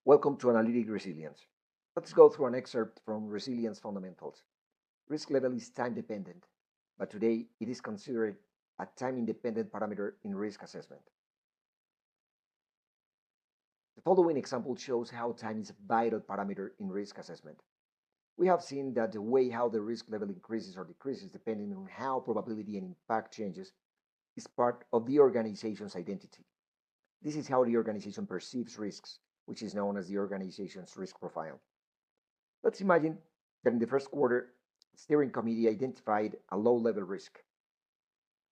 Welcome to Analytic Resilience. Let's go through an excerpt from Resilience Fundamentals. Risk level is time dependent, but today it is considered a time independent parameter in risk assessment. The following example shows how time is a vital parameter in risk assessment. We have seen that the way how the risk level increases or decreases depending on how probability and impact changes is part of the organization's identity. This is how the organization perceives risks, which is known as the organization's risk profile. Let's imagine that in the first quarter, the steering committee identified a low-level risk.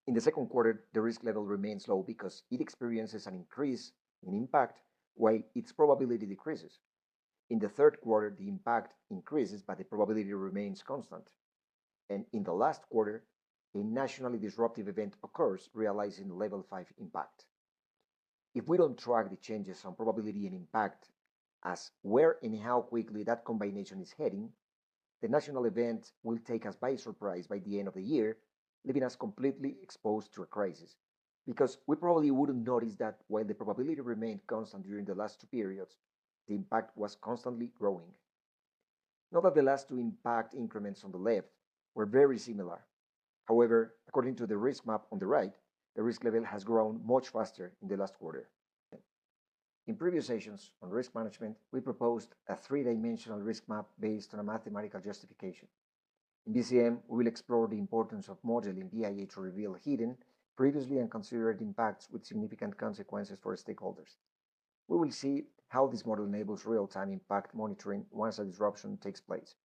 In the second quarter, the risk level remains low because it experiences an increase in impact while its probability decreases. In the third quarter, the impact increases, but the probability remains constant. And in the last quarter, a nationally disruptive event occurs, realizing level 5 impact. If we don't track the changes on probability and impact as where and how quickly that combination is heading, the national event will take us by surprise by the end of the year, leaving us completely exposed to a crisis. Because we probably wouldn't notice that while the probability remained constant during the last two periods, the impact was constantly growing. Note that the last two impact increments on the left were very similar. However, according to the risk map on the right, the risk level has grown much faster in the last quarter. In previous sessions on risk management, we proposed a three-dimensional risk map based on a mathematical justification. In BCM, we will explore the importance of modeling BIA to reveal hidden, previously unconsidered impacts with significant consequences for stakeholders. We will see how this model enables real-time impact monitoring once a disruption takes place.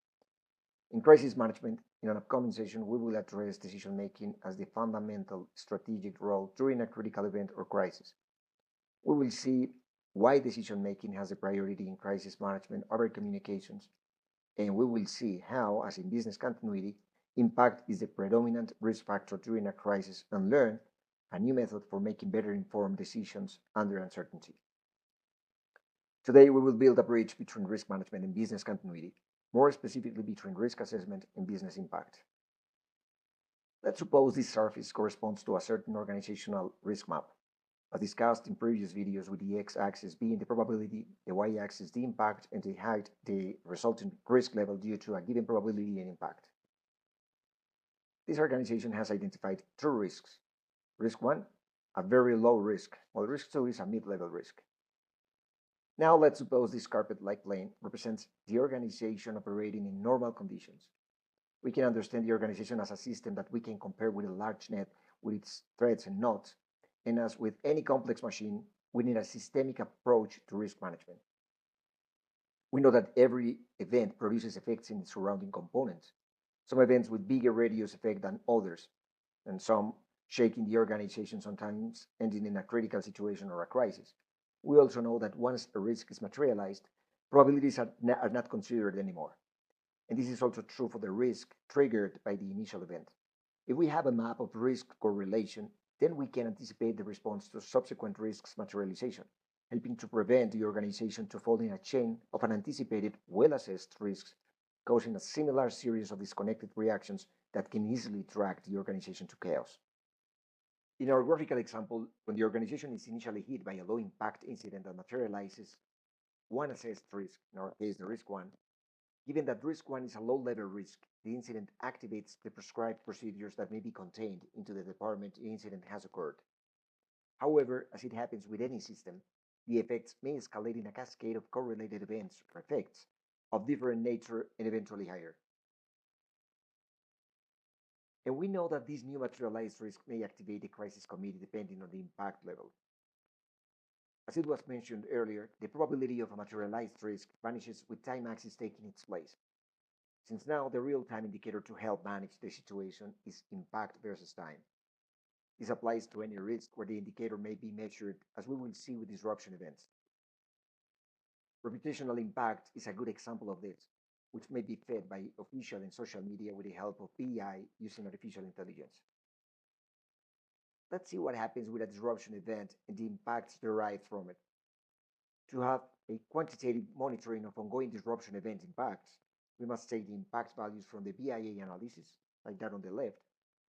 In crisis management, in an upcoming session, we will address decision-making as the fundamental strategic role during a critical event or crisis. We will see why decision-making has a priority in crisis management over communications, and we will see how, as in business continuity, impact is the predominant risk factor during a crisis and learn a new method for making better informed decisions under uncertainty. Today, we will build a bridge between risk management and business continuity, more specifically between risk assessment and business impact. Let's suppose this surface corresponds to a certain organizational risk map, as discussed in previous videos, with the x-axis being the probability, the y-axis the impact, and the height the resulting risk level due to a given probability and impact. This organization has identified two risks. Risk 1, a very low risk, while risk 2 is a mid-level risk. Now let's suppose this carpet-like plane represents the organization operating in normal conditions. We can understand the organization as a system that we can compare with a large net with its threads and knots, and as with any complex machine, we need a systemic approach to risk management. We know that every event produces effects in its surrounding components, some events with bigger radius effect than others, and some shaking the organization, sometimes ending in a critical situation or a crisis. We also know that once a risk is materialized, probabilities are not considered anymore. And this is also true for the risk triggered by the initial event. If we have a map of risk correlation, then we can anticipate the response to subsequent risks materialization, helping to prevent the organization to fall in a chain of unanticipated, well-assessed risks, causing a similar series of disconnected reactions that can easily drag the organization to chaos. In our graphical example, when the organization is initially hit by a low-impact incident that materializes one assessed risk, in our case the risk 1, given that risk 1 is a low-level risk, the incident activates the prescribed procedures that may be contained into the department the incident has occurred. However, as it happens with any system, the effects may escalate in a cascade of correlated events or effects of different nature and eventually higher. And we know that this new materialized risk may activate the crisis committee depending on the impact level. As it was mentioned earlier, the probability of a materialized risk vanishes with time axis taking its place, since now the real-time indicator to help manage the situation is impact versus time. This applies to any risk where the indicator may be measured, as we will see with disruption events. Reputational impact is a good example of this, which may be fed by official and social media with the help of BI using artificial intelligence. Let's see what happens with a disruption event and the impacts derived from it. To have a quantitative monitoring of ongoing disruption event impacts, we must take the impact values from the BIA analysis, like that on the left,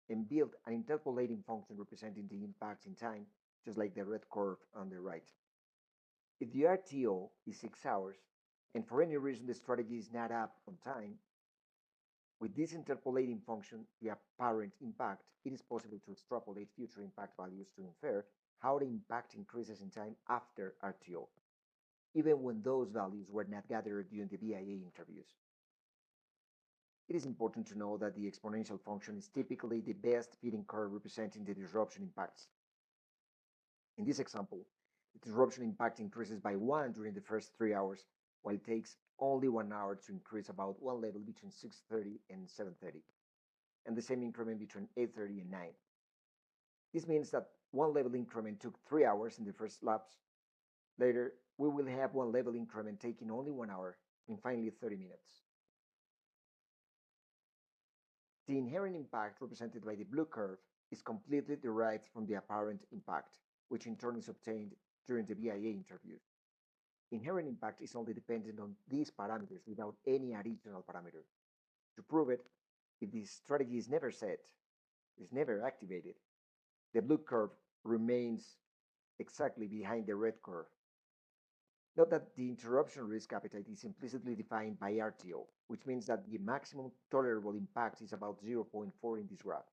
and build an interpolating function representing the impacts in time, just like the red curve on the right. If the RTO is 6 hours, and for any reason the strategy is not up on time, with this interpolating function, the apparent impact, it is possible to extrapolate future impact values to infer how the impact increases in time after RTO, even when those values were not gathered during the BIA interviews. It is important to know that the exponential function is typically the best fitting curve representing the disruption impacts. In this example, the disruption impact increases by 1 during the first 3 hours, while it takes only 1 hour to increase about one level between 6:30 and 7:30, and the same increment between 8:30 and 9. This means that one level increment took 3 hours in the first laps. Later, we will have one level increment taking only 1 hour, and finally 30 minutes. The inherent impact represented by the blue curve is completely derived from the apparent impact, which in turn is obtained during the BIA interview. Inherent impact is only dependent on these parameters without any additional parameter. To prove it, if the strategy is never set, is never activated, the blue curve remains exactly behind the red curve. Note that the interruption risk appetite is implicitly defined by RTO, which means that the maximum tolerable impact is about 0.4 in this graph.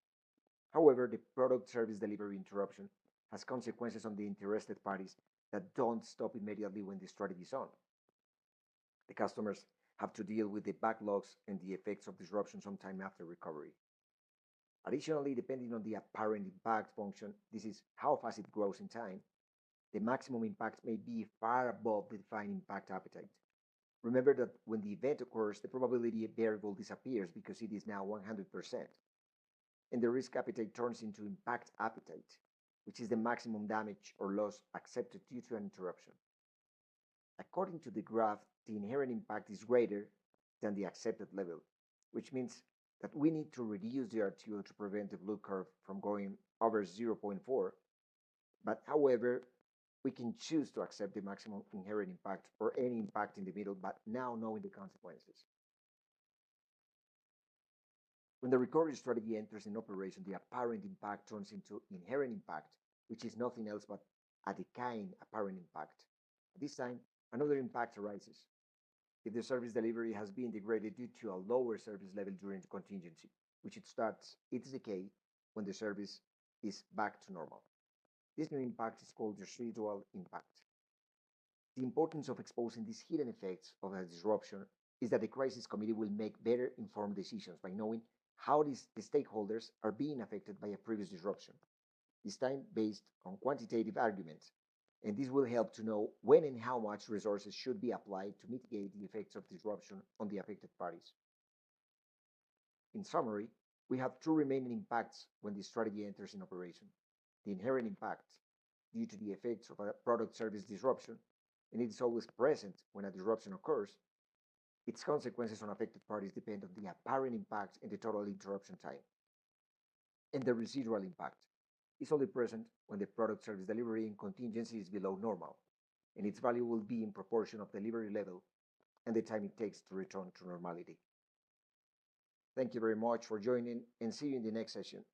However, the product service delivery interruption has consequences on the interested parties that don't stop immediately when the strategy is on. The customers have to deal with the backlogs and the effects of disruption sometime after recovery. Additionally, depending on the apparent impact function, this is how fast it grows in time, the maximum impact may be far above the defined impact appetite. Remember that when the event occurs, the probability variable disappears because it is now 100%, and the risk appetite turns into impact appetite, which is the maximum damage or loss accepted due to an interruption. According to the graph, the inherent impact is greater than the accepted level, which means that we need to reduce the RTO to prevent the blue curve from going over 0.4. But however, we can choose to accept the maximum inherent impact or any impact in the middle, but now knowing the consequences. When the recovery strategy enters in operation, the apparent impact turns into inherent impact, which is nothing else but a decaying apparent impact. At this time, another impact arises. If the service delivery has been degraded due to a lower service level during the contingency, which it starts its decay when the service is back to normal. This new impact is called residual impact. The importance of exposing these hidden effects of a disruption is that the crisis committee will make better informed decisions by knowing how the stakeholders are being affected by a previous disruption, this time based on quantitative arguments, and this will help to know when and how much resources should be applied to mitigate the effects of disruption on the affected parties. In summary, we have two remaining impacts when the strategy enters in operation. The inherent impact due to the effects of a product service disruption, and it is always present when a disruption occurs. Its consequences on affected parties depend on the apparent impact and the total interruption time. And the residual impact is only present when the product service delivery in contingency is below normal, and its value will be in proportion of delivery level and the time it takes to return to normality. Thank you very much for joining, and see you in the next session.